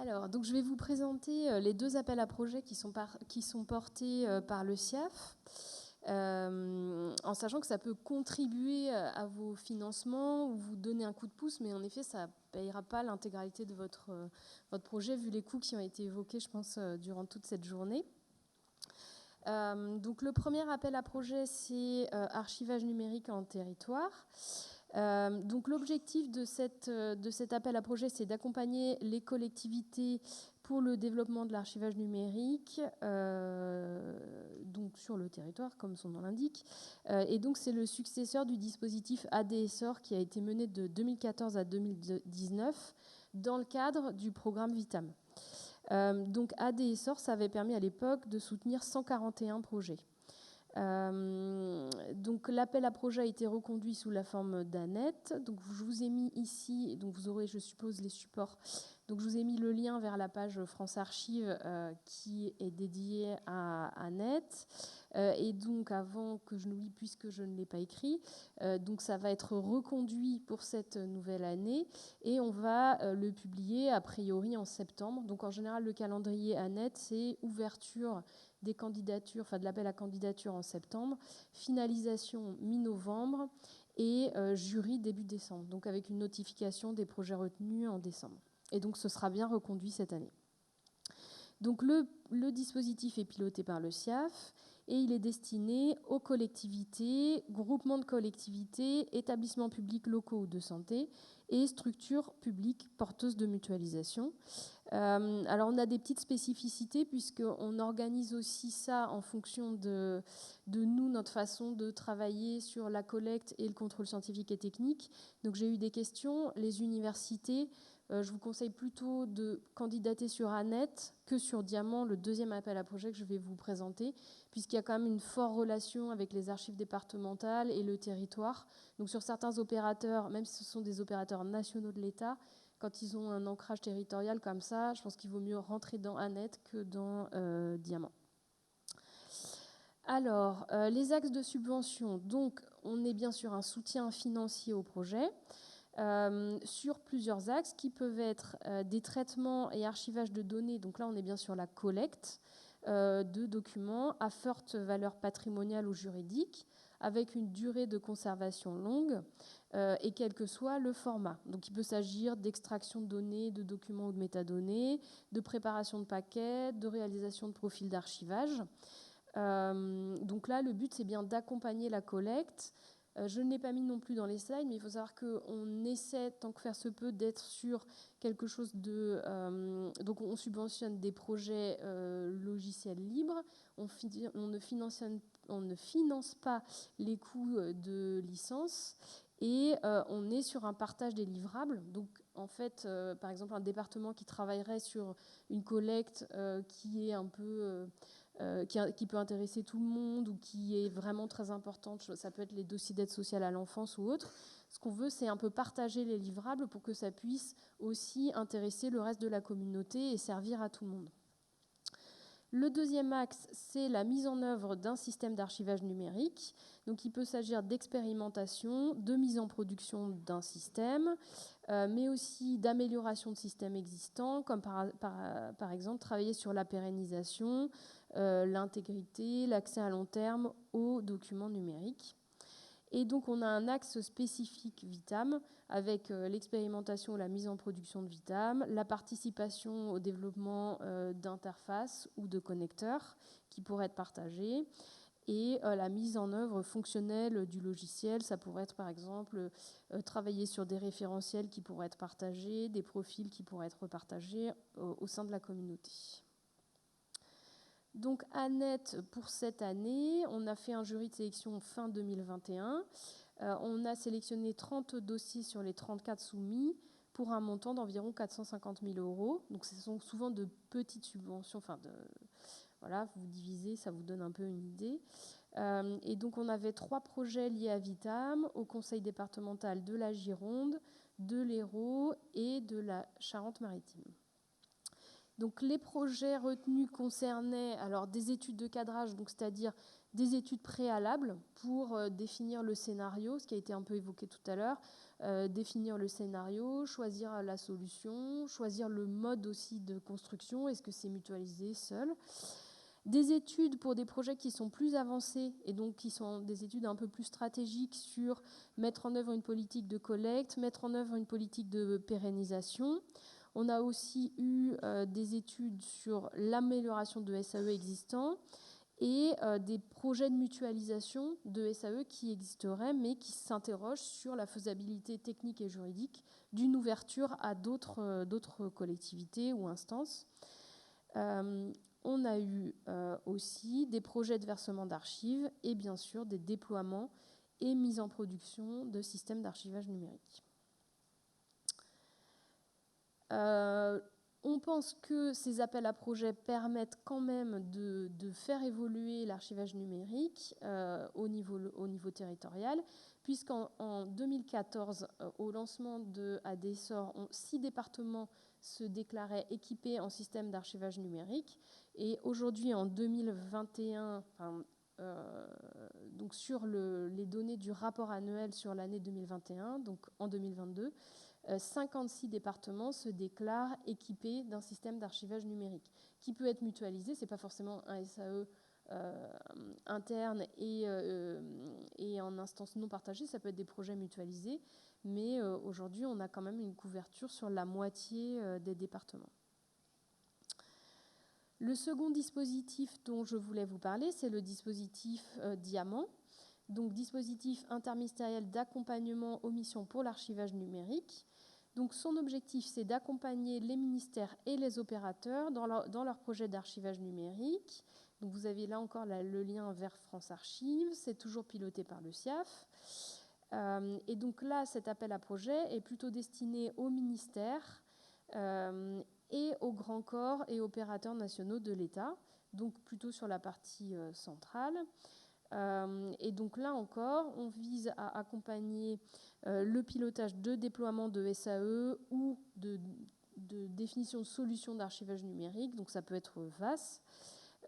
Alors, donc je vais vous présenter les deux appels à projets qui sont portés par le SIAF, en sachant que ça peut contribuer à vos financements ou vous donner un coup de pouce, mais en effet, ça ne payera pas l'intégralité de votre projet, vu les coûts qui ont été évoqués, je pense, durant toute cette journée. Donc le premier appel à projet, c'est archivage numérique en territoire. Donc l'objectif de cet appel à projet, c'est d'accompagner les collectivités pour le développement de l'archivage numérique, donc sur le territoire, comme son nom l'indique. Et donc c'est le successeur du dispositif ADSOR qui a été mené de 2014 à 2019 dans le cadre du programme VITAM. Donc ADSOR, ça avait permis à l'époque de soutenir 141 projets. Donc l'appel à projet a été reconduit sous la forme d'ANET. Donc je vous ai mis ici, donc vous aurez, je suppose, les supports. Donc je vous ai mis le lien vers la page France Archives qui est dédiée à ANET. Et donc avant que je n'oublie, puisque je ne l'ai pas écrit, donc ça va être reconduit pour cette nouvelle année et on va le publier a priori en septembre. Donc en général, le calendrier ANET, c'est ouverture des candidatures, enfin de l'appel à candidature en septembre, finalisation mi-novembre et jury début décembre, donc avec une notification des projets retenus en décembre. Et donc ce sera bien reconduit cette année. Donc le dispositif est piloté par le SIAF et il est destiné aux collectivités, groupements de collectivités, établissements publics locaux ou de santé et structures publiques porteuses de mutualisation. Alors on a des petites spécificités puisqu'on organise aussi ça en fonction de nous, notre façon de travailler sur la collecte et le contrôle scientifique et technique. Donc j'ai eu des questions. Les universités, je vous conseille plutôt de candidater sur ANET que sur Diamant, le deuxième appel à projet que je vais vous présenter, puisqu'il y a quand même une forte relation avec les archives départementales et le territoire. Donc sur certains opérateurs, même si ce sont des opérateurs nationaux de l'État, quand ils ont un ancrage territorial comme ça, je pense qu'il vaut mieux rentrer dans ANET que dans Diamant. Alors, les axes de subvention. Donc, on est bien sûr un soutien financier au projet sur plusieurs axes qui peuvent être des traitements et archivages de données. Donc là, on est bien sur la collecte de documents à forte valeur patrimoniale ou juridique, avec une durée de conservation longue et quel que soit le format. Donc il peut s'agir d'extraction de données, de documents ou de métadonnées, de préparation de paquets, de réalisation de profils d'archivage. Donc là, le but, c'est bien d'accompagner la collecte. Je ne l'ai pas mis non plus dans les slides, mais il faut savoir qu'on essaie, tant que faire se peut, d'être sur quelque chose de... donc on subventionne des projets logiciels libres, on ne finance pas les coûts de licence et on est sur un partage des livrables. Donc en fait, par exemple, un département qui travaillerait sur une collecte qui est un peu... qui peut intéresser tout le monde ou qui est vraiment très importante. Ça peut être les dossiers d'aide sociale à l'enfance ou autre. Ce qu'on veut, c'est un peu partager les livrables pour que ça puisse aussi intéresser le reste de la communauté et servir à tout le monde. Le deuxième axe, c'est la mise en œuvre d'un système d'archivage numérique. Donc, il peut s'agir d'expérimentation, de mise en production d'un système, mais aussi d'amélioration de systèmes existants, comme par exemple travailler sur la pérennisation, l'intégrité, l'accès à long terme aux documents numériques. Et donc, on a un axe spécifique VITAM avec l'expérimentation ou la mise en production de VITAM, la participation au développement d'interfaces ou de connecteurs qui pourraient être partagés et la mise en œuvre fonctionnelle du logiciel. Ça pourrait être, par exemple, travailler sur des référentiels qui pourraient être partagés, des profils qui pourraient être partagés au sein de la communauté. Donc ANET, pour cette année, on a fait un jury de sélection fin 2021. On a sélectionné 30 dossiers sur les 34 soumis pour un montant d'environ 450 000 €. Donc ce sont souvent de petites subventions. Voilà, vous divisez, ça vous donne un peu une idée. Et donc on avait 3 projets liés à VITAM, au conseil départemental de la Gironde, de l'Hérault et de la Charente-Maritime. Donc les projets retenus concernaient alors des études de cadrage, donc c'est-à-dire des études préalables pour définir le scénario, ce qui a été un peu évoqué tout à l'heure, définir le scénario, choisir la solution, choisir le mode aussi de construction, est-ce que c'est mutualisé, seul. Des études pour des projets qui sont plus avancés et donc qui sont des études un peu plus stratégiques sur mettre en œuvre une politique de collecte, mettre en œuvre une politique de pérennisation. On a aussi eu des études sur l'amélioration de SAE existants et des projets de mutualisation de SAE qui existeraient, mais qui s'interrogent sur la faisabilité technique et juridique d'une ouverture à d'autres collectivités ou instances. On a eu aussi des projets de versement d'archives et bien sûr des déploiements et mise en production de systèmes d'archivage numérique. On pense que ces appels à projets permettent quand même de faire évoluer l'archivage numérique au niveau territorial, puisqu'en 2014, au lancement de ADESOR, 6 départements se déclaraient équipés en système d'archivage numérique. Et aujourd'hui, en 2021, donc sur les données du rapport annuel sur l'année 2021, donc en 2022, 56 départements se déclarent équipés d'un système d'archivage numérique qui peut être mutualisé. Ce n'est pas forcément un SAE interne et en instance non partagée, ça peut être des projets mutualisés, mais aujourd'hui, on a quand même une couverture sur la moitié des départements. Le second dispositif dont je voulais vous parler, c'est le dispositif Diamant, donc dispositif interministériel d'accompagnement aux missions pour l'archivage numérique. Donc son objectif, c'est d'accompagner les ministères et les opérateurs dans leur projet d'archivage numérique. Donc vous avez là encore le lien vers France Archives, c'est toujours piloté par le SIAF. Et donc là, cet appel à projet est plutôt destiné aux ministères et aux grands corps et opérateurs nationaux de l'État, donc plutôt sur la partie centrale. Et donc là encore, on vise à accompagner le pilotage de déploiement de SAE ou de définition de solutions d'archivage numérique, donc ça peut être VAS,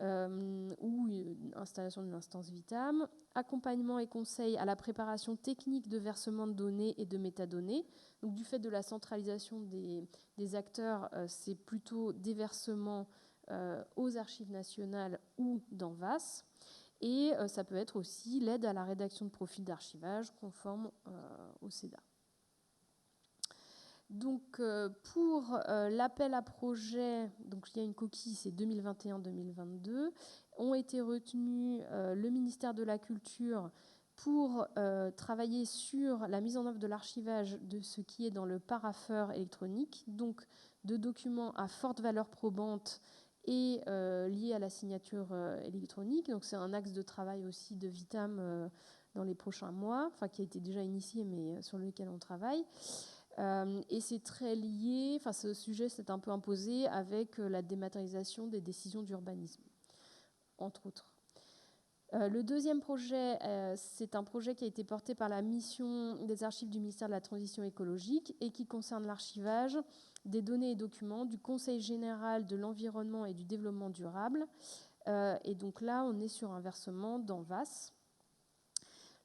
ou installation d'une instance VITAM, accompagnement et conseil à la préparation technique de versement de données et de métadonnées. Donc du fait de la centralisation des acteurs, c'est plutôt des versements aux archives nationales ou dans VAS. Et ça peut être aussi l'aide à la rédaction de profils d'archivage conformes au CEDA. Donc pour l'appel à projet, donc il y a une coquille, c'est 2021-2022, ont été retenus le ministère de la Culture pour travailler sur la mise en œuvre de l'archivage de ce qui est dans le parapheur électronique, donc de documents à forte valeur probante et liés à la signature électronique. Donc c'est un axe de travail aussi de Vitam dans les prochains mois, enfin qui a été déjà initié mais sur lequel on travaille. Et c'est très lié, enfin ce sujet s'est un peu imposé avec la dématérialisation des décisions d'urbanisme, entre autres. Le deuxième projet, c'est un projet qui a été porté par la mission des archives du ministère de la Transition écologique et qui concerne l'archivage des données et documents du Conseil général de l'environnement et du développement durable. Et donc là, on est sur un versement dans VAS.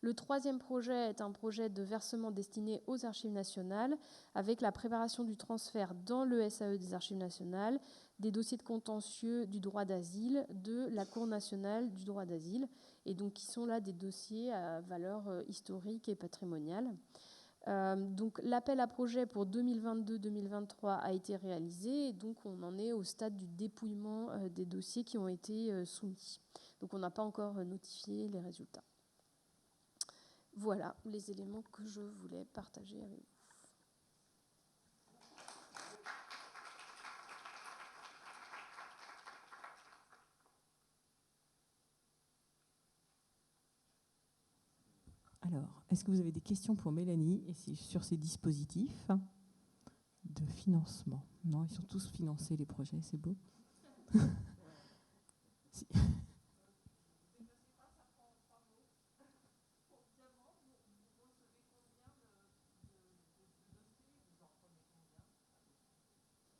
Le troisième projet est un projet de versement destiné aux archives nationales avec la préparation du transfert dans le SAE des archives nationales des dossiers de contentieux du droit d'asile de la Cour nationale du droit d'asile et donc qui sont là des dossiers à valeur historique et patrimoniale. Donc l'appel à projet pour 2022-2023 a été réalisé et donc on en est au stade du dépouillement des dossiers qui ont été soumis. Donc on n'a pas encore notifié les résultats. Voilà les éléments que je voulais partager avec vous. Alors, est-ce que vous avez des questions pour Mélanie et sur ces dispositifs de financement? Non, ils sont tous financés, les projets, c'est beau. Si.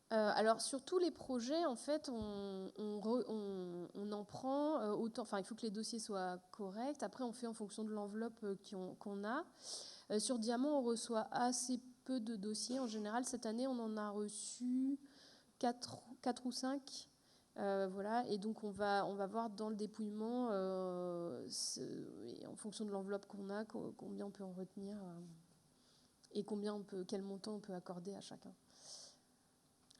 Alors sur tous les projets, en fait, on en prend autant. Enfin, il faut que les dossiers soient corrects. Après, on fait en fonction de l'enveloppe qu'on a. Sur Diamant, on reçoit assez peu de dossiers. En général, cette année, on en a reçu 4 ou 5. Voilà. Et donc, on va voir dans le dépouillement, en fonction de l'enveloppe qu'on a, combien on peut en retenir et quel montant on peut accorder à chacun.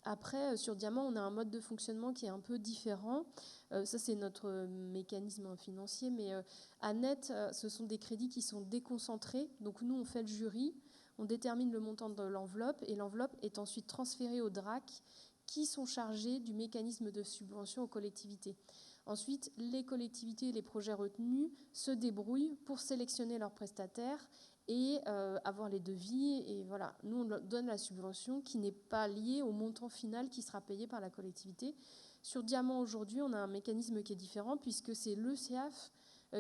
Après, sur Diamant, on a un mode de fonctionnement qui est un peu différent. Ça, c'est notre mécanisme financier. Mais à net, ce sont des crédits qui sont déconcentrés. Donc, nous, on fait le jury, on détermine le montant de l'enveloppe et l'enveloppe est ensuite transférée aux DRAC qui sont chargés du mécanisme de subvention aux collectivités. Ensuite, les collectivités et les projets retenus se débrouillent pour sélectionner leurs prestataires et avoir les devis. Et voilà, nous, on donne la subvention qui n'est pas liée au montant final qui sera payé par la collectivité. Sur Diamant, aujourd'hui, on a un mécanisme qui est différent puisque c'est l'ECAF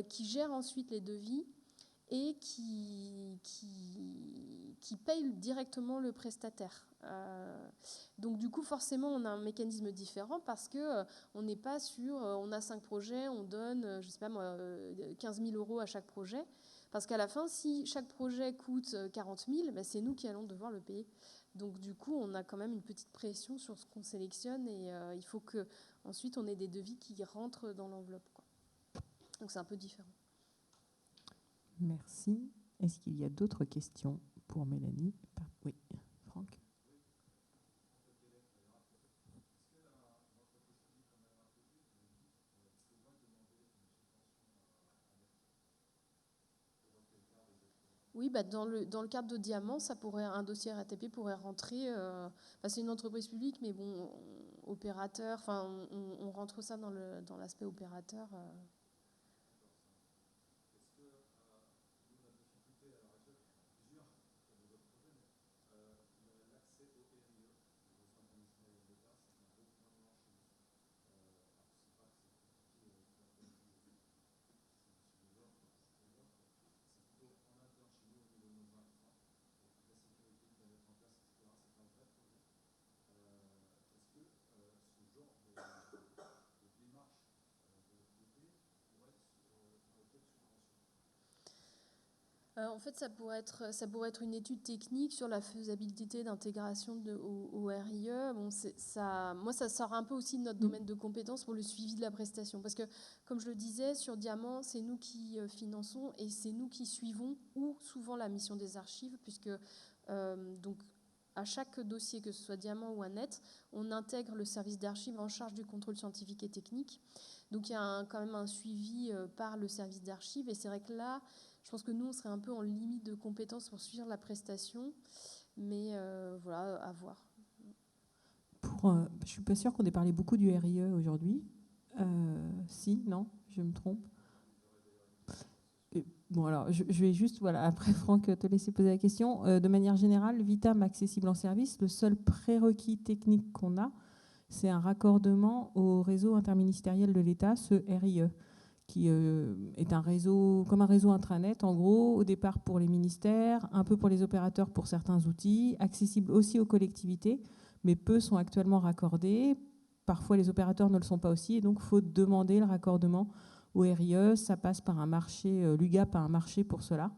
qui gère ensuite les devis et qui paye directement le prestataire. Donc du coup, forcément, on a un mécanisme différent parce que on n'est pas sur, on a 5 projets, on donne, je sais pas moi, 15 000 € à chaque projet. Parce qu'à la fin, si chaque projet coûte 40 000, ben c'est nous qui allons devoir le payer. Donc du coup, on a quand même une petite pression sur ce qu'on sélectionne et il faut qu'ensuite on ait des devis qui rentrent dans l'enveloppe, quoi. Donc c'est un peu différent. Merci. Est-ce qu'il y a d'autres questions pour Mélanie? Oui, Franck. Oui, bah dans le cadre de Diamant, un dossier RATP pourrait rentrer. C'est une entreprise publique, mais bon, opérateur. Enfin, on rentre ça dans l'aspect opérateur. En fait, ça pourrait être une étude technique sur la faisabilité d'intégration au RIE. Bon, moi, ça sort un peu aussi de notre domaine de compétences pour le suivi de la prestation. Parce que, comme je le disais, sur Diamant, c'est nous qui finançons et c'est nous qui suivons, ou souvent la mission des archives, puisque donc, à chaque dossier, que ce soit Diamant ou Annette, on intègre le service d'archives en charge du contrôle scientifique et technique. Donc il y a quand même un suivi par le service d'archives. Et c'est vrai que là, je pense que nous, on serait un peu en limite de compétences pour suivre la prestation. Mais voilà, à voir. Je ne suis pas sûre qu'on ait parlé beaucoup du RIE aujourd'hui. Si, non, je me trompe. Bon, alors, je vais juste, voilà, après Franck, te laisser poser la question. De manière générale, Vitam accessible en service, le seul prérequis technique qu'on a, c'est un raccordement au réseau interministériel de l'État, ce RIE, qui est un réseau, comme un réseau intranet, en gros, au départ pour les ministères, un peu pour les opérateurs pour certains outils, accessible aussi aux collectivités, mais peu sont actuellement raccordés. Parfois, les opérateurs ne le sont pas aussi, et donc il faut demander le raccordement au RIE. Ça passe par un marché, l'UGAP a un marché pour cela.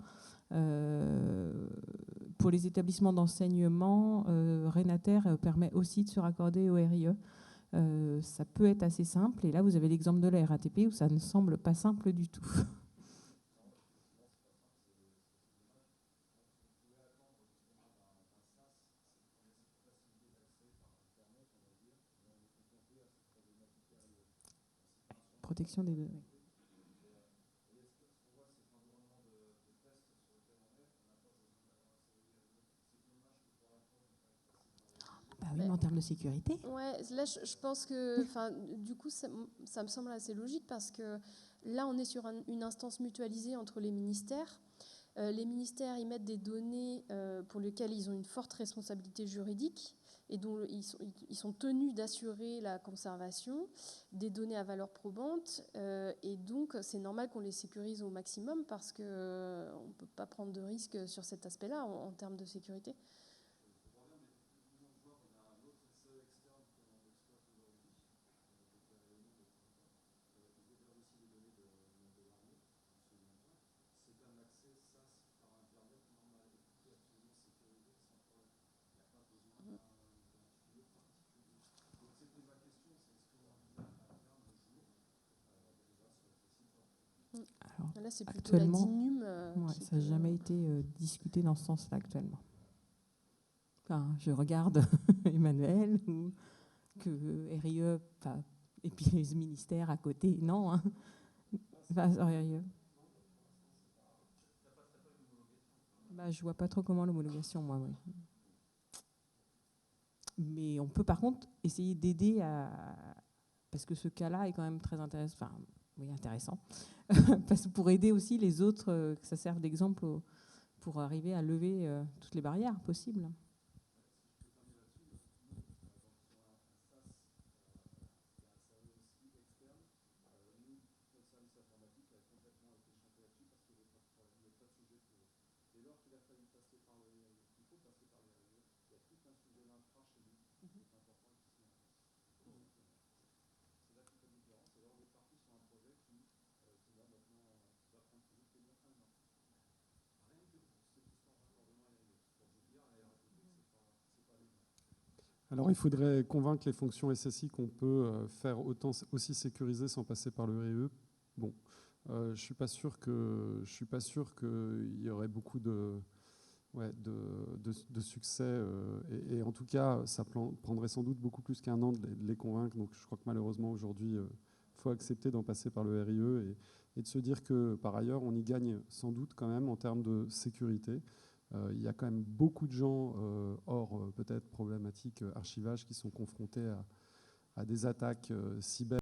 Pour les établissements d'enseignement, Renater permet aussi de se raccorder au RIE. Ça peut être assez simple. Et là, vous avez l'exemple de la RATP où ça ne semble pas simple du tout. Protection des données. Bah oui, mais en termes de sécurité. Ouais, là, je pense que, du coup, ça me semble assez logique parce que là, on est sur une instance mutualisée entre les ministères. Les ministères y mettent des données pour lesquelles ils ont une forte responsabilité juridique et dont ils sont tenus d'assurer la conservation des données à valeur probante. Et donc, c'est normal qu'on les sécurise au maximum parce qu'on ne peut pas prendre de risques sur cet aspect-là en termes de sécurité. Alors, Là, c'est plutôt la actuellement, DINUM. ouais, ça n'a jamais été discuté dans ce sens-là actuellement. Enfin, je regarde Emmanuel ou que RIE, et puis les ministères à côté, non. Hein. RIE. Je vois pas trop comment l'homologation, moi. Ouais. Mais on peut par contre essayer d'aider à... Parce que ce cas-là est quand même très intéressant. Enfin, oui, intéressant. Parce que pour aider aussi les autres, que ça serve d'exemple pour arriver à lever toutes les barrières possibles. Alors, il faudrait convaincre les fonctions SSI qu'on peut faire aussi sécurisé sans passer par le RIE. Bon, je suis pas sûr qu'il y aurait beaucoup de succès. Et en tout cas, ça prendrait sans doute beaucoup plus qu'1 an de les convaincre. Donc, je crois que malheureusement, aujourd'hui, il faut accepter d'en passer par le RIE et de se dire que, par ailleurs, on y gagne sans doute quand même en termes de sécurité. Il y a quand même beaucoup de gens, hors peut-être problématique archivage, qui sont confrontés à des attaques cyber.